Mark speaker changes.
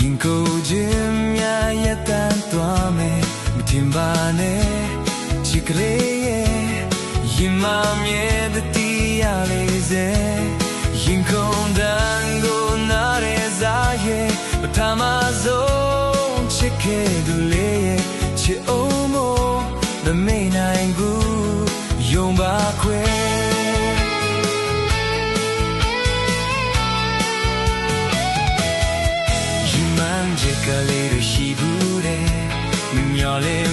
Speaker 1: ရင်ကိုခြင်းများရတန်သွားမယ်မထင်ပါနဲ့ချစ်ကလေးရဲ့ရင်မမြဲတဲ့တရားလေးစေရင်ကုန်တန်ကိုနားရဲစားရဲ့ပထမဆုံးချစ်ခဲ့သူလေးရဲ့ချစ်အောင်မို့မမေ့နိုင်ဘူးယုံပါခွဲကလေးရှိဘူးတဲ့မမျော်လေ